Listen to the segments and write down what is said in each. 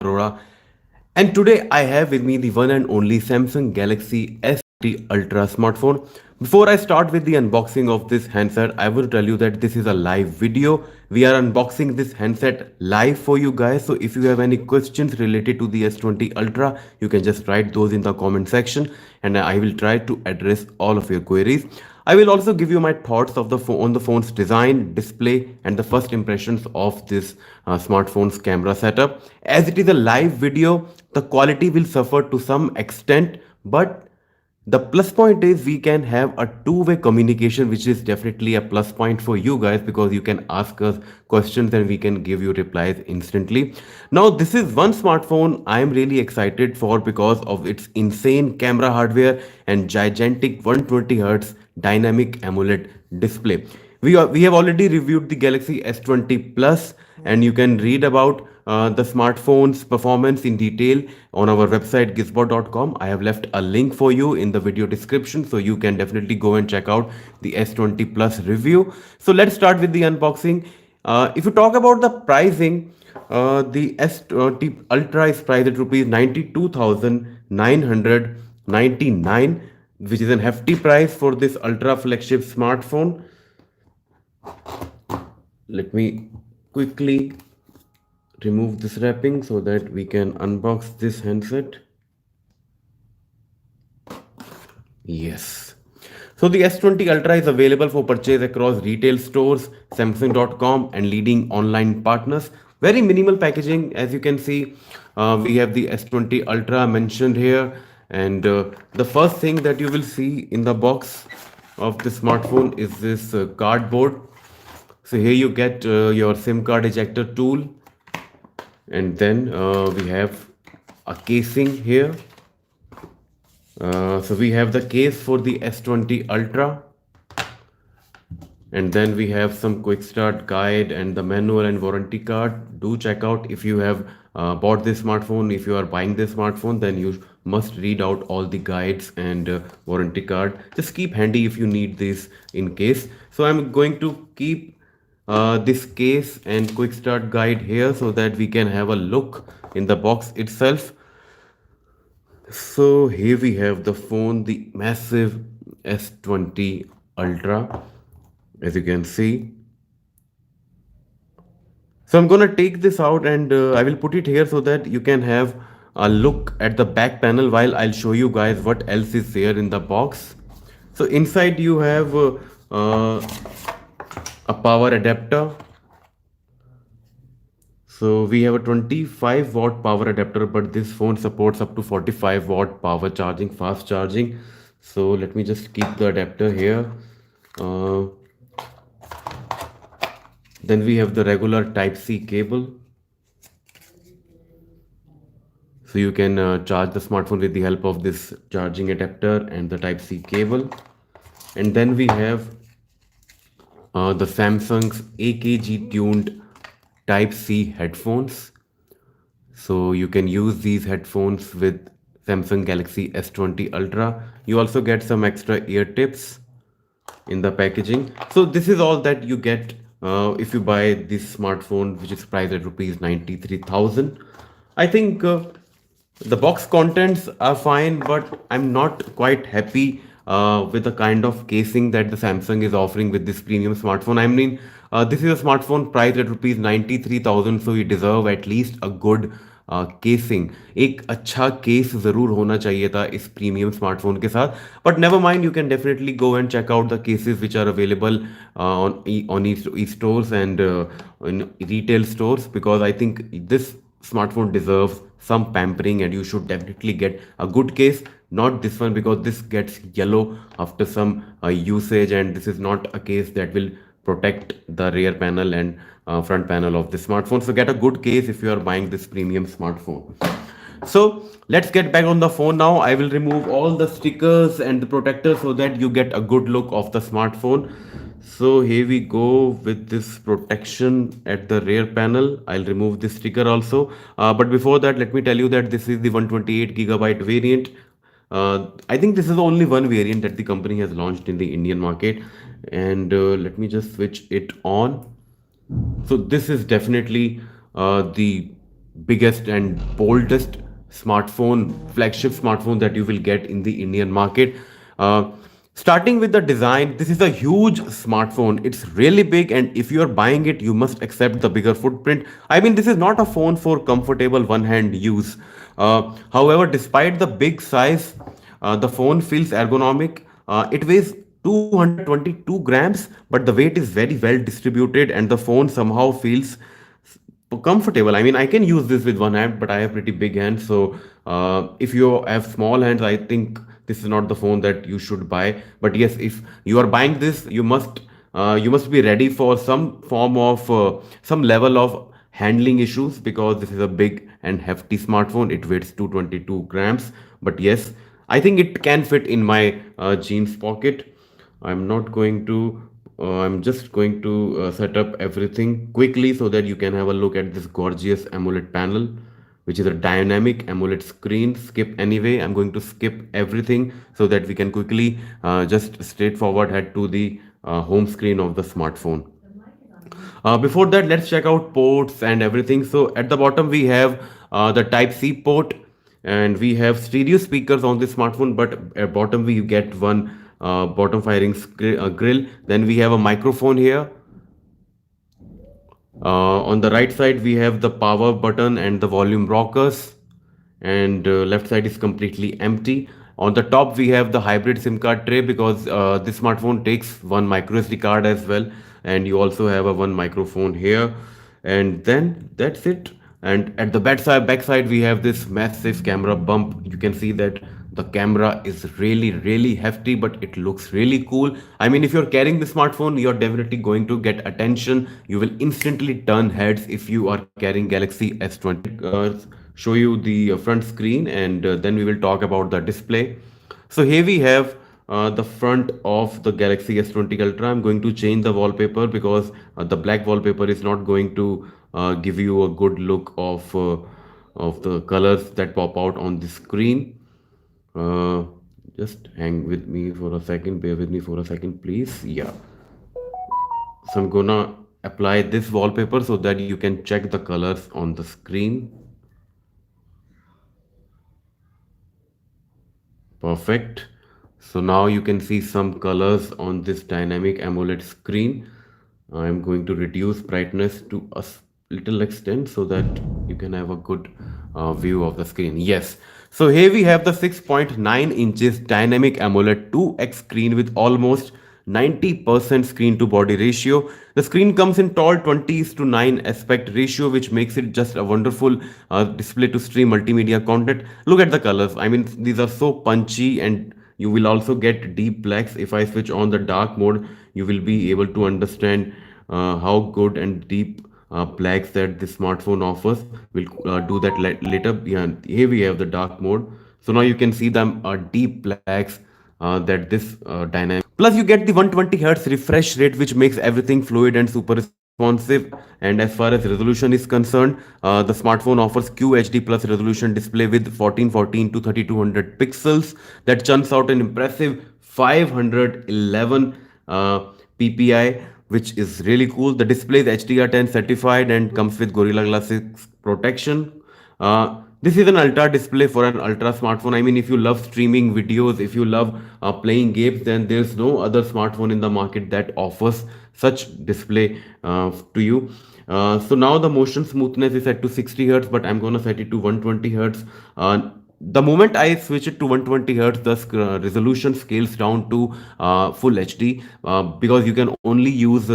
Arora, and today I have with me the one and only Samsung Galaxy S20 Ultra smartphone. Before I start with the unboxing of this handset, I will tell you that this is a live video. We are unboxing this handset live for you guys. So if you have any questions related to the S20 Ultra, you can just write those in the comment section and I will try to address all of your queries. I will also give you my thoughts of the on the phone's design, display, and the first impressions of this smartphone's camera setup. As it is a live video, the quality will suffer to some extent, but the plus point is we can have a two-way communication, which is definitely a plus point for you guys because you can ask us questions and we can give you replies instantly. Now, this is one smartphone I'm really excited for because of its insane camera hardware and gigantic 120 Hz dynamic AMOLED display. We have already reviewed the Galaxy S20 Plus, and you can read about the smartphone's performance in detail on our website gizbot.com. I have left a link for you in the video description, so you can definitely go and check out the S20 Plus review. So let's start with the unboxing. If you talk about the pricing, the S20 Ultra is priced at rupees 92,999, which is an hefty price for this ultra flagship smartphone. Let me quickly remove this wrapping so that we can unbox this handset. Yes. So the S20 Ultra is available for purchase across retail stores, Samsung.com and leading online partners. Very minimal packaging, as you can see. We have the S20 Ultra mentioned here, and the first thing that you will see in the box of the smartphone is this cardboard. So here you get your SIM card ejector tool, and then we have a casing here. So we have the case for the S20 Ultra, and then we have some quick start guide and the manual and warranty card. Do check out if you have bought this smartphone. If you are buying this smartphone, then you must read out all the guides and warranty card. Just keep handy if you need this in case. So I'm going to keep this case and quick start guide here so that we can have a look in the box itself. So here we have the phone, the massive S20 Ultra, as you can see. So I'm gonna take this out and I will put it here so that you can have a look at the back panel while I'll show you guys what else is there in the box. So inside you have a power adapter. So we have a 25 watt power adapter, but this phone supports up to 45 watt power charging, fast charging. So let me just keep the adapter here. Then we have the regular Type-C cable. So you can charge the smartphone with the help of this charging adapter and the Type-C cable. And then we have the Samsung's AKG tuned Type-C headphones. So you can use these headphones with Samsung Galaxy S20 Ultra. You also get some extra ear tips in the packaging. So this is all that you get if you buy this smartphone, which is priced at rupees 93,000. I think the box contents are fine, but I'm not quite happy with the kind of casing that the Samsung is offering with this premium smartphone. I mean, this is a smartphone priced at rupees 93,000, so you deserve at least a good casing एक अच्छा case ज़रूर होना चाहिए था इस premium smartphone के साथ but never mind you can definitely go and check out the cases which are available on e-stores and in retail stores because I think this smartphone deserves some pampering and you should definitely get a good case, not this one because this gets yellow after some usage and this is not a case that will protect the rear panel and front panel of the smartphone. So get a good case if you are buying this premium smartphone. So let's get back on the phone now. I will remove all the stickers and the protectors so that you get a good look of the smartphone. So here we go with this protection at the rear panel. I'll remove this sticker also. But before that, let me tell you that this is the 128GB variant. I think this is the only one variant that the company has launched in the Indian market. And let me just switch it on. So this is definitely the biggest and boldest smartphone, flagship smartphone that you will get in the Indian market. Uh, Starting with the design, this is a huge smartphone. It's really big, and if you are buying it, you must accept the bigger footprint. I mean, this is not a phone for comfortable one hand use. However, despite the big size, the phone feels ergonomic. It weighs 222 grams, but the weight is very well distributed, and the phone somehow feels comfortable. I mean, I can use this with one hand, but I have pretty big hands. So if you have small hands, I think this is not the phone that you should buy. But yes, if you are buying this, you must be ready for some form of some level of handling issues, because this is a big and hefty smartphone. It weighs 222 grams. But yes, I think it can fit in my jeans pocket. I'm not going to, I'm just going to set up everything quickly so that you can have a look at this gorgeous AMOLED panel, which is a dynamic AMOLED screen. Skip anyway. I'm going to skip everything so that we can quickly just straightforward head to the home screen of the smartphone. Before that, let's check out ports and everything. So at the bottom, we have the Type C port, and we have stereo speakers on this smartphone. But at bottom, we get one bottom firing grill. Then we have a microphone here. On the right side, we have the power button and the volume rockers, and left side is completely empty. On the top, we have the hybrid SIM card tray, because this smartphone takes one micro SD card as well, and you also have a one microphone here, and then that's it. And at the back side, we have this massive camera bump. You can see that the camera is really hefty, but it looks really cool. I mean, if you're carrying the smartphone, you're definitely going to get attention. You will instantly turn heads if you are carrying Galaxy S20. Show you the front screen, and then we will talk about the display. So here we have the front of the Galaxy S20 Ultra. I'm going to change the wallpaper, because the black wallpaper is not going to give you a good look of the colors that pop out on the screen. Uh, just hang with me for a second. Bear with me for a second, please. Yeah. So I'm gonna apply this wallpaper so that you can check the colors on the screen. Perfect. So now you can see some colors on this dynamic AMOLED screen. I'm going to reduce brightness to a little extent so that you can have a good view of the screen. Yes. So here we have the 6.9 inches dynamic AMOLED 2x screen with almost 90% screen to body ratio. The screen comes in tall 20s to 9 aspect ratio, which makes it just a wonderful display to stream multimedia content. Look at the colors. I mean, these are so punchy, and you will also get deep blacks. If I switch on the dark mode, you will be able to understand how good and deep blacks that this smartphone offers. We'll do that later. Yeah, here we have the dark mode. So now you can see them deep blacks that this dynamic. Plus, you get the 120 hertz refresh rate, which makes everything fluid and super responsive. And as far as resolution is concerned, the smartphone offers QHD plus resolution display with 1440 to 3200 pixels that churns out an impressive 511 ppi, which is really cool. The display is HDR10 certified and comes with Gorilla Glass 6 protection. This is an ultra display for an ultra smartphone. I mean, if you love streaming videos, if you love playing games, then there's no other smartphone in the market that offers such display to you. So now the motion smoothness is set to 60 hertz, but I'm gonna set it to 120 hertz. The moment I switch it to 120 hertz, the resolution scales down to full HD, because you can only use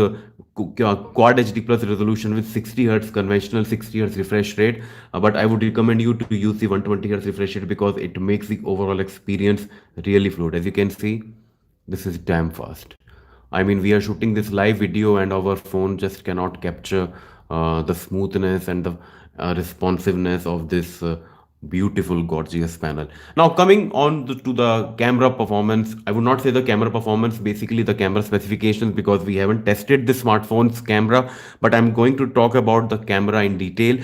quad HD plus resolution with 60 hertz conventional 60 hertz refresh rate. But I would recommend you to use the 120 hertz refresh rate, because it makes the overall experience really fluid. As you can see, this is damn fast. I mean, we are shooting this live video, and our phone just cannot capture the smoothness and the responsiveness of this beautiful, gorgeous panel. Now, coming on to the camera performance, I would not say the camera performance, basically the camera specifications, because we haven't tested the smartphone's camera, but I'm going to talk about the camera in detail.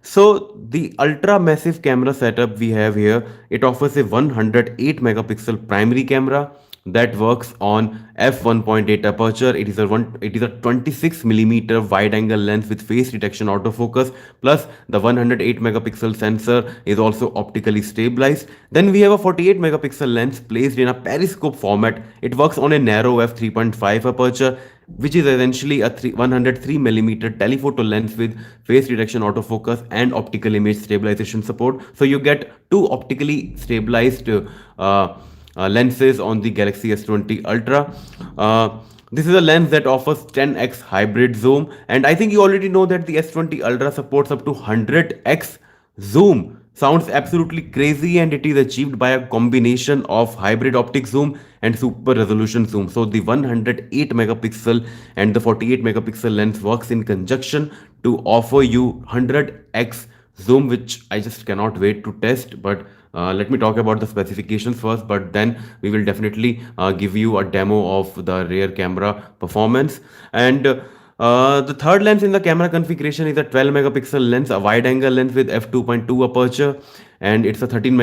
So the ultra massive camera setup we have here, it offers a 108 megapixel primary camera, that works on f1.8 aperture. It is a 26 millimeter wide angle lens with face detection autofocus, plus the 108 megapixel sensor is also optically stabilized. Then we have a 48 megapixel lens placed in a periscope format. It works on a narrow f3.5 aperture, which is essentially a 103 millimeter telephoto lens with face detection autofocus and optical image stabilization support. So you get two optically stabilized lenses on the Galaxy S20 Ultra. This is a lens that offers 10x hybrid zoom, and I think you already know that the S20 Ultra supports up to 100x zoom. Sounds absolutely crazy, and it is achieved by a combination of hybrid optic zoom and super resolution zoom. So the 108 megapixel and the 48 megapixel lens works in conjunction to offer you 100x zoom, which I just cannot wait to test. But let me talk about the specifications first, but then we will definitely give you a demo of the rear camera performance. And the third lens in the camera configuration is a 12 megapixel lens, a wide angle lens with f2.2 aperture, and it's a 13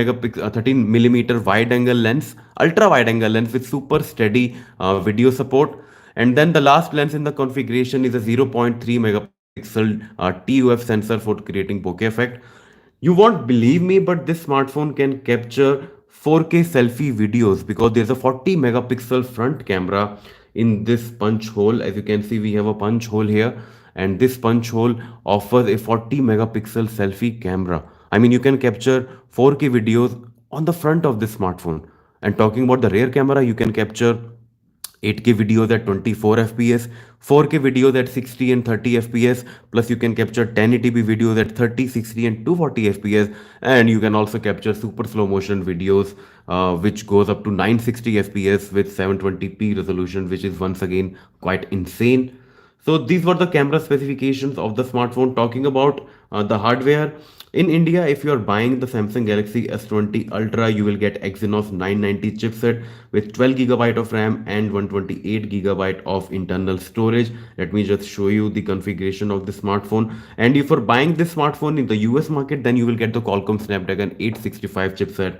millimeter wide angle lens, ultra wide angle lens with super steady video support. And then the last lens in the configuration is a 0.3 megapixel TOF sensor for creating bokeh effect. You won't believe me, but this smartphone can capture 4K selfie videos because there's a 40 megapixel front camera in this punch hole. As you can see, we have a punch hole here, and this punch hole offers a 40 megapixel selfie camera. I mean, you can capture 4K videos on the front of this smartphone. And talking about the rear camera, you can capture 8K videos at 24 FPS, 4K videos at 60 and 30 FPS, plus you can capture 1080p videos at 30, 60 and 240 FPS, and you can also capture super slow motion videos which goes up to 960 FPS with 720p resolution, which is once again quite insane. So these were the camera specifications of the smartphone. Talking about the hardware, in India, if you are buying the Samsung Galaxy S20 Ultra, you will get Exynos 990 chipset with 12 GB of RAM and 128 GB of internal storage. Let me just show you the configuration of the smartphone. And if you're buying this smartphone in the US market, then you will get the Qualcomm Snapdragon 865 chipset.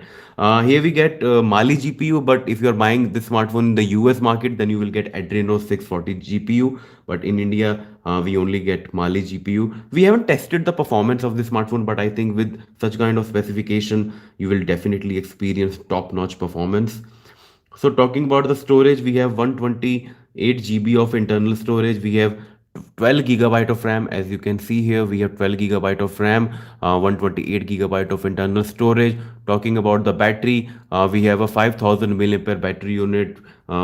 Here we get Mali GPU, but if you're buying this smartphone in the US market, then you will get Adreno 640 GPU. But in India, we only get Mali GPU. We haven't tested the performance of this smartphone, but I think with such kind of specification, you will definitely experience top-notch performance. So talking about the storage, we have 128 GB of internal storage. We have 12 GB of RAM. As you can see here, we have 12 GB of RAM, 128 GB of internal storage. Talking about the battery, we have a 5000 milliampere battery unit,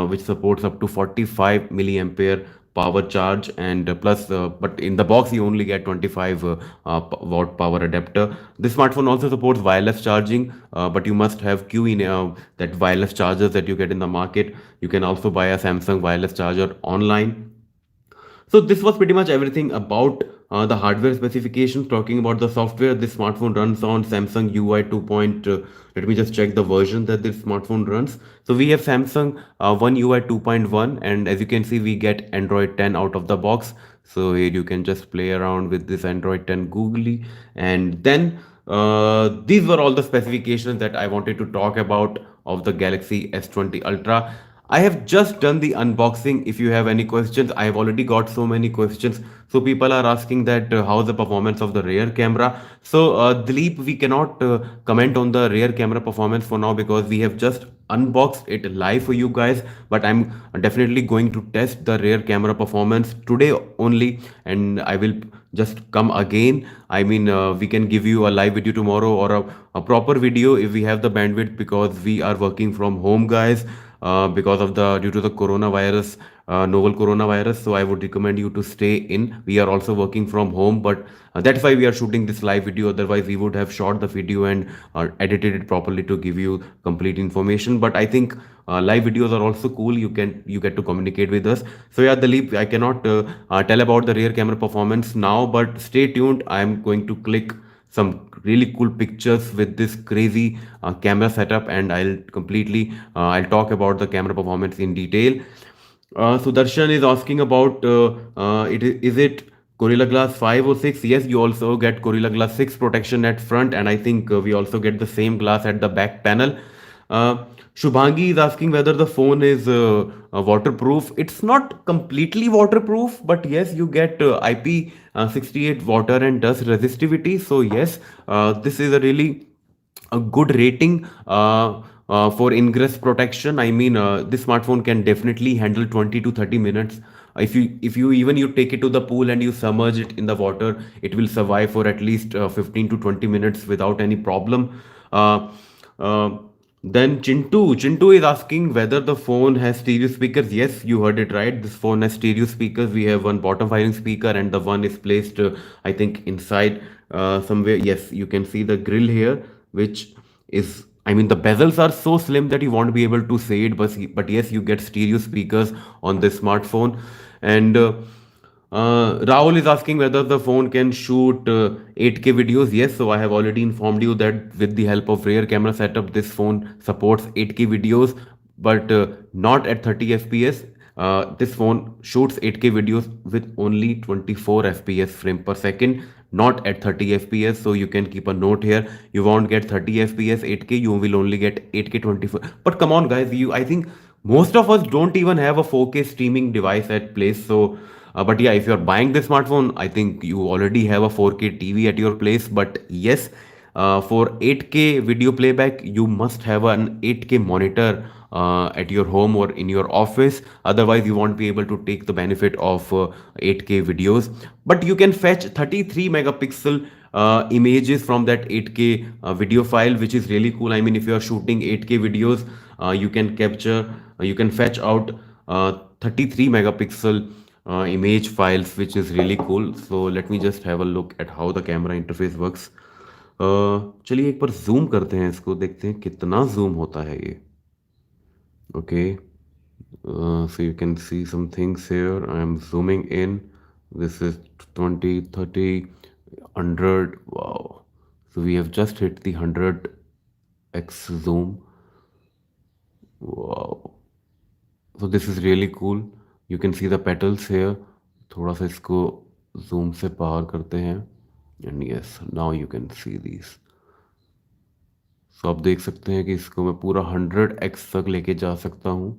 which supports up to 45 milliampere power charge, and plus but in the box you only get 25 watt power adapter. This smartphone also supports wireless charging, but you must have Q in that wireless chargers that you get in the market. You can also buy a Samsung wireless charger online. So this was pretty much everything about the hardware specifications. Talking about the software, this smartphone runs on Samsung UI 2. Let me just check the version that this smartphone runs. So we have Samsung One UI 2.1, and as you can see, we get Android 10 out of the box. So here you can just play around with this Android 10 googly, and then these were all the specifications that I wanted to talk about of the Galaxy S20 Ultra. I have just done the unboxing. If you have any questions, I have already got so many questions. So people are asking that how's the performance of the rear camera. So Dilip, we cannot comment on the rear camera performance for now because we have just unboxed it live for you guys. But I'm definitely going to test the rear camera performance today only, and I will just come again. I mean, we can give you a live video tomorrow or a proper video if we have the bandwidth, because we are working from home, guys, because of the due to the coronavirus, novel coronavirus. So I would recommend you to stay in. We are also working from home, but that's why we are shooting this live video. Otherwise we would have shot the video and edited it properly to give you complete information. But I think live videos are also cool. You get to communicate with us. So yeah, Dalip, I cannot tell about the rear camera performance now, but stay tuned. I am going to click some really cool pictures with this crazy camera setup, and I'll talk about the camera performance in detail. Sudarshan is asking about is it Gorilla Glass 5 or 6? Yes, you also get Gorilla Glass 6 protection at front, and I think we also get the same glass at the back panel. Uh, Shubhangi is asking whether the phone is waterproof. It's not completely waterproof, but yes, you get IP68 water and dust resistivity. So yes, this is a really a good rating for ingress protection. I mean, this smartphone can definitely handle 20 to 30 minutes. If you even you take it to the pool and you submerge it in the water, it will survive for at least 15 to 20 minutes without any problem. Uh, uh, then Chintu is asking whether the phone has stereo speakers. Yes, you heard it right. This phone has stereo speakers. We have one bottom firing speaker and the one is placed, I think, inside somewhere. Yes, you can see the grill here, which is, I mean, the bezels are so slim that you won't be able to say it, but yes, you get stereo speakers on this smartphone. And Rahul is asking whether the phone can shoot 8K videos. Yes, so I have already informed you that with the help of rear camera setup, this phone supports 8K videos, but not at 30 FPS. This phone shoots 8K videos with only 24 FPS frame per second, not at 30 FPS. So you can keep a note here. You won't get 30 FPS 8K. You will only get 8K 24. But come on, guys. I think most of us don't even have a 4K streaming device at place. So, but yeah, if you're buying this smartphone, I think you already have a 4K TV at your place. But yes, for 8K video playback, you must have an 8K monitor at your home or in your office. Otherwise, you won't be able to take the benefit of 8K videos. But you can fetch 33 megapixel images from that 8K video file, which is really cool. I mean, if you are shooting 8K videos, you can fetch out 33 megapixel image files, which is really cool. So let me just have a look at how the camera interface works. चलिए एक बार zoom करते हैं इसको, देखते हैं कितना zoom होता है ये. Okay, so you can see some things here. I am zooming in. This is 20, 30, 100. Wow. So we have just hit the 100x zoom. Wow. So this is really cool. You can see the petals here. थोड़ा सा इसको zoom से बाहर करते हैं. And yes, now you can see these. सो आप देख सकते हैं कि इसको मैं पूरा 100x तक लेके जा सकता हूँ.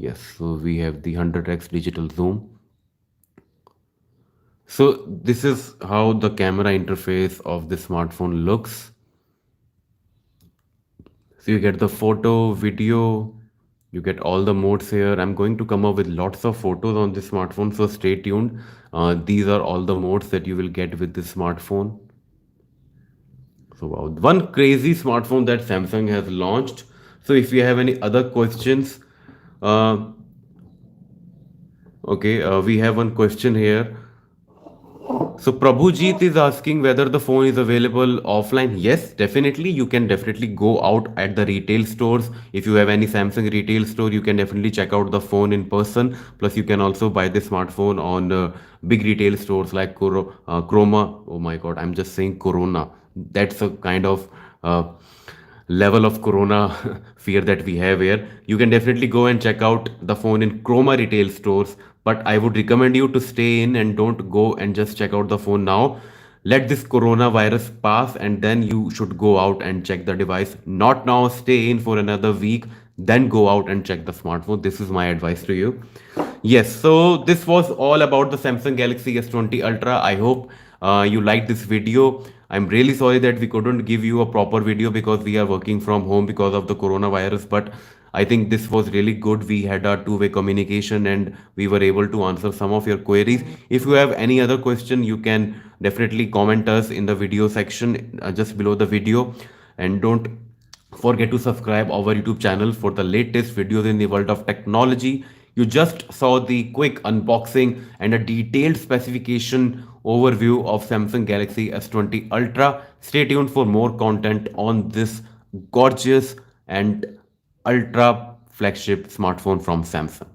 Yes, so we have the 100x digital zoom. So this is how the camera interface of the smartphone looks. So you get the photo, video, you get all the modes here. I'm going to come up with lots of photos on this smartphone, so stay tuned. These are all the modes that you will get with this smartphone. So wow, one crazy smartphone that Samsung has launched. So if you have any other questions, uh, okay, we have one question here. So Prabhujit is asking whether the phone is available offline. Yes, definitely. You can definitely go out at the retail stores. If you have any Samsung retail store, you can definitely check out the phone in person. Plus, you can also buy the smartphone on big retail stores like Chroma. Oh my God, I'm just saying Corona. That's a kind of level of corona fear that we have here. You can definitely go and check out the phone in Chroma retail stores, but I would recommend you to stay in and don't go and just check out the phone now. Let this coronavirus pass and then you should go out and check the device. Not now, stay in for another week, then go out and check the smartphone. This is my advice to you. Yes, so this was all about the Samsung Galaxy S20 Ultra. I hope you liked this video. I'm really sorry that we couldn't give you a proper video because we are working from home because of the coronavirus, but I think this was really good. We had a two-way communication and we were able to answer some of your queries. If you have any other question, you can definitely comment us in the video section just below the video. And don't forget to subscribe our YouTube channel for the latest videos in the world of technology. You just saw the quick unboxing and a detailed specification overview of Samsung Galaxy S20 Ultra. Stay tuned for more content on this gorgeous and ultra flagship smartphone from Samsung.